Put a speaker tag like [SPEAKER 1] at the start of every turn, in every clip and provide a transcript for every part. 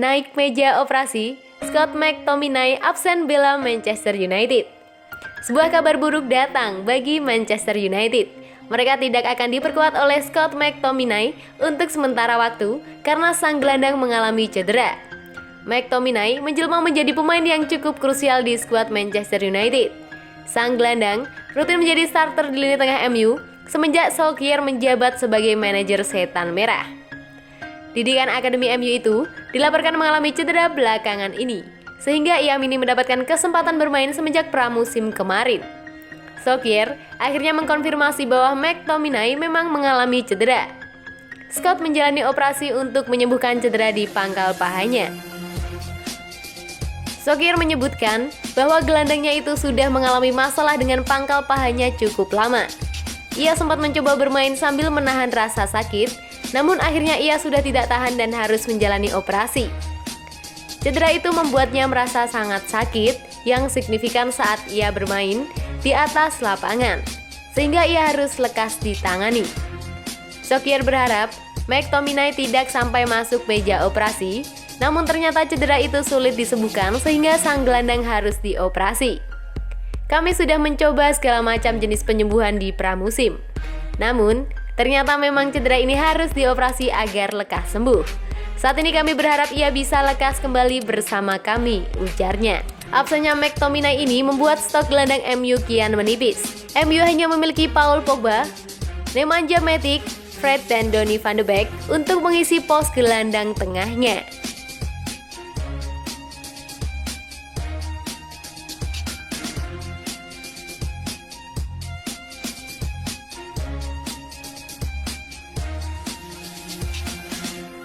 [SPEAKER 1] naik meja operasi, Scott McTominay absen bela Manchester United. Sebuah kabar buruk datang bagi Manchester United. Mereka tidak akan diperkuat oleh Scott McTominay untuk sementara waktu karena sang gelandang mengalami cedera. McTominay menjelma menjadi pemain yang cukup krusial di skuad Manchester United. Sang gelandang rutin menjadi starter di lini tengah MU semenjak Solskjaer menjabat sebagai manajer Setan Merah. Didikan Akademi MU itu dilaporkan mengalami cedera belakangan ini, sehingga ia minim mendapatkan kesempatan bermain semenjak pramusim kemarin. Solskjaer akhirnya mengkonfirmasi bahwa McTominay memang mengalami cedera. Scott menjalani operasi untuk menyembuhkan cedera di pangkal pahanya. Solskjaer menyebutkan bahwa gelandangnya itu sudah mengalami masalah dengan pangkal pahanya cukup lama. Ia sempat mencoba bermain sambil menahan rasa sakit, namun akhirnya ia sudah tidak tahan dan harus menjalani operasi. Cedera itu membuatnya merasa sangat sakit yang signifikan saat ia bermain di atas lapangan, sehingga ia harus lekas ditangani. Solskjaer berharap McTominay tidak sampai masuk meja operasi, namun ternyata cedera itu sulit disembuhkan sehingga sang gelandang harus dioperasi. Kami sudah mencoba segala macam jenis penyembuhan di pramusim, namun ternyata memang cedera ini harus dioperasi agar lekas sembuh. Saat ini kami berharap ia bisa lekas kembali bersama kami, ujarnya. Absennya McTominay ini membuat stok gelandang MU kian menipis. MU hanya memiliki Paul Pogba, Nemanja Matic, Fred dan Donny van de Beek untuk mengisi pos gelandang tengahnya.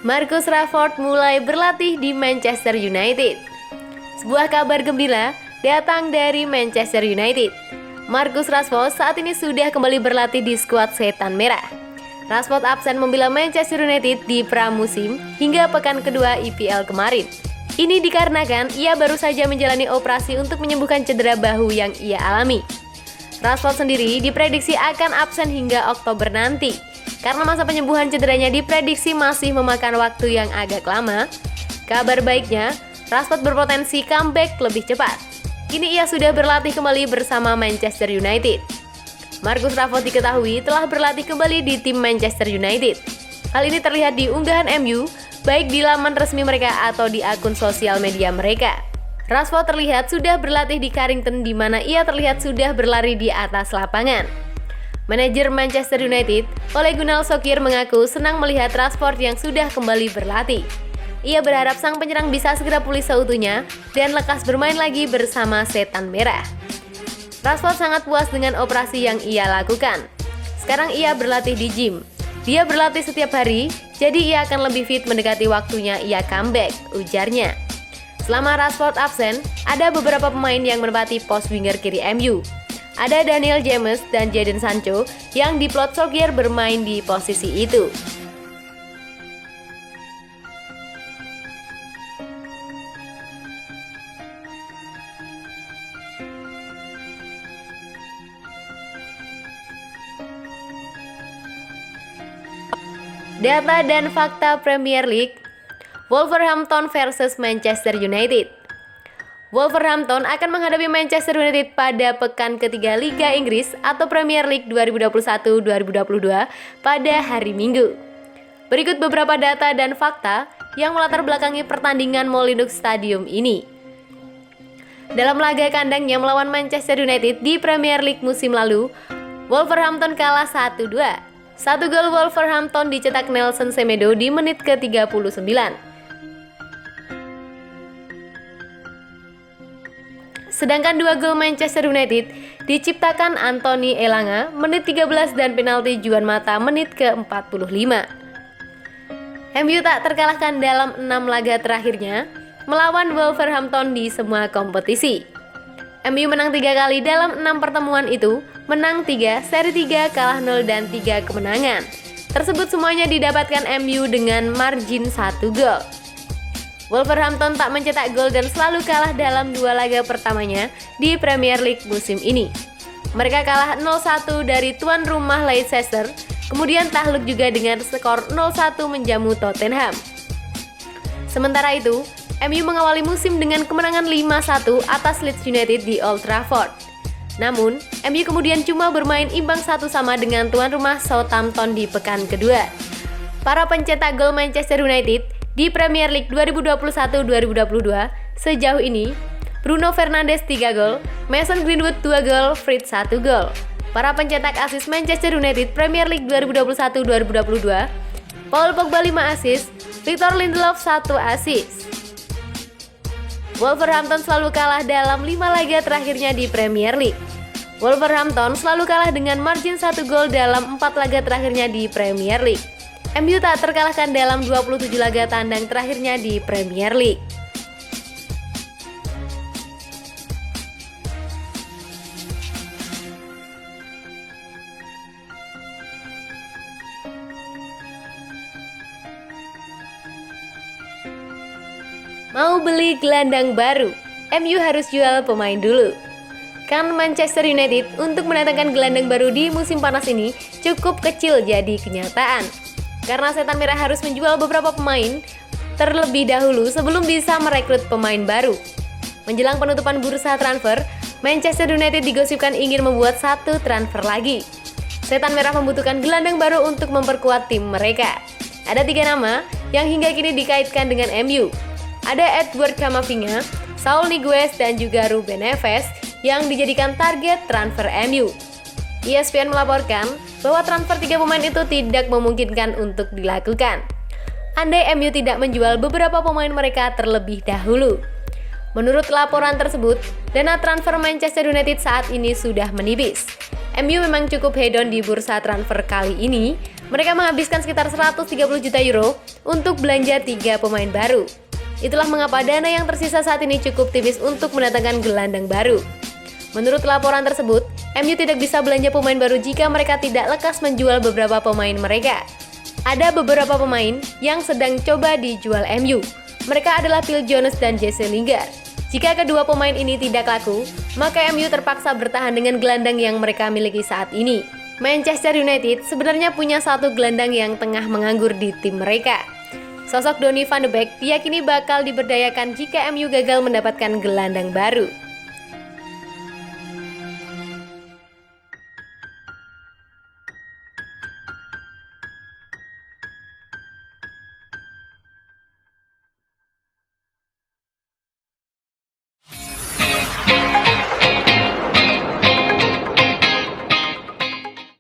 [SPEAKER 1] Marcus Rashford mulai berlatih di Manchester United. Sebuah kabar gembira datang dari Manchester United. Marcus Rashford saat ini sudah kembali berlatih di skuad Setan Merah. Rashford absen membela Manchester United di pramusim hingga pekan kedua IPL kemarin. Ini dikarenakan ia baru saja menjalani operasi untuk menyembuhkan cedera bahu yang ia alami. Rashford sendiri diprediksi akan absen hingga Oktober nanti. Karena masa penyembuhan cederanya diprediksi masih memakan waktu yang agak lama, kabar baiknya, Rashford berpotensi comeback lebih cepat. Kini ia sudah berlatih kembali bersama Manchester United. Marcus Rashford diketahui telah berlatih kembali di tim Manchester United. Hal ini terlihat di unggahan MU, baik di laman resmi mereka atau di akun sosial media mereka. Rashford terlihat sudah berlatih di Carrington di mana ia terlihat sudah berlari di atas lapangan. Manajer Manchester United, Ole Gunnar Solskjaer mengaku senang melihat Rashford yang sudah kembali berlatih. Ia berharap sang penyerang bisa segera pulih seutuhnya dan lekas bermain lagi bersama Setan Merah. Rashford sangat puas dengan operasi yang ia lakukan. Sekarang ia berlatih di gym. Dia berlatih setiap hari, jadi ia akan lebih fit mendekati waktunya ia comeback, ujarnya. Selama Rashford absen, ada beberapa pemain yang menempati pos winger kiri MU. Ada Daniel James dan Jadon Sancho yang diplot Solskjaer bermain di posisi itu. Data dan fakta Premier League, Wolverhampton versus Manchester United. Wolverhampton akan menghadapi Manchester United pada pekan ketiga Liga Inggris atau Premier League 2021-2022 pada hari Minggu. Berikut beberapa data dan fakta yang melatar belakangi pertandingan Molineux Stadium ini. Dalam laga kandangnya melawan Manchester United di Premier League musim lalu, Wolverhampton kalah 1-2. Satu gol Wolverhampton dicetak Nelson Semedo di menit ke-39. Sedangkan 2 gol Manchester United diciptakan Anthony Elanga menit 13 dan penalti Juan Mata menit ke-45. MU tak terkalahkan dalam 6 laga terakhirnya melawan Wolverhampton di semua kompetisi. MU menang 3 kali dalam 6 pertemuan itu, menang 3, seri 3, kalah 0 dan 3 kemenangan. Tersebut semuanya didapatkan MU dengan margin 1 gol. Wolverhampton tak mencetak gol dan selalu kalah dalam 2 laga pertamanya di Premier League musim ini. Mereka kalah 0-1 dari tuan rumah Leicester, kemudian takluk juga dengan skor 0-1 menjamu Tottenham. Sementara itu, MU mengawali musim dengan kemenangan 5-1 atas Leeds United di Old Trafford. Namun, MU kemudian cuma bermain imbang 1-1 dengan tuan rumah Southampton di pekan kedua. Para pencetak gol Manchester United di Premier League 2021-2022 sejauh ini, Bruno Fernandes 3 gol, Mason Greenwood 2 gol, Fritz 1 gol. Para pencetak assist Manchester United Premier League 2021-2022, Paul Pogba 5 assist, Victor Lindelof 1 assist. Wolverhampton selalu kalah dalam 5 laga terakhirnya di Premier League. Wolverhampton selalu kalah dengan margin 1 gol dalam 4 laga terakhirnya di Premier League. MU tak terkalahkan dalam 27 laga tandang terakhirnya di Premier League. Mau beli gelandang baru, MU harus jual pemain dulu. Kan Manchester United untuk mendatangkan gelandang baru di musim panas ini cukup kecil jadi kenyataan. Karena Setan Merah harus menjual beberapa pemain terlebih dahulu sebelum bisa merekrut pemain baru. Menjelang penutupan bursa transfer, Manchester United digosipkan ingin membuat 1 transfer lagi. Setan Merah membutuhkan gelandang baru untuk memperkuat tim mereka. Ada 3 nama yang hingga kini dikaitkan dengan MU. Ada Edward Camavinga, Saul Niguez, dan juga Ruben Neves yang dijadikan target transfer MU. ESPN melaporkan bahwa transfer 3 pemain itu tidak memungkinkan untuk dilakukan andai MU tidak menjual beberapa pemain mereka terlebih dahulu. Menurut laporan tersebut, dana transfer Manchester United saat ini sudah menipis. MU memang cukup hedon di bursa transfer kali ini. Mereka menghabiskan sekitar 130 juta euro untuk belanja 3 pemain baru. Itulah mengapa dana yang tersisa saat ini cukup tipis untuk mendatangkan gelandang baru. Menurut laporan tersebut, MU tidak bisa belanja pemain baru jika mereka tidak lekas menjual beberapa pemain mereka. Ada beberapa pemain yang sedang coba dijual MU. Mereka adalah Phil Jones dan Jesse Lingard. Jika kedua pemain ini tidak laku, maka MU terpaksa bertahan dengan gelandang yang mereka miliki saat ini. Manchester United sebenarnya punya 1 gelandang yang tengah menganggur di tim mereka. Sosok Donny van de Beek diyakini bakal diberdayakan jika MU gagal mendapatkan gelandang baru.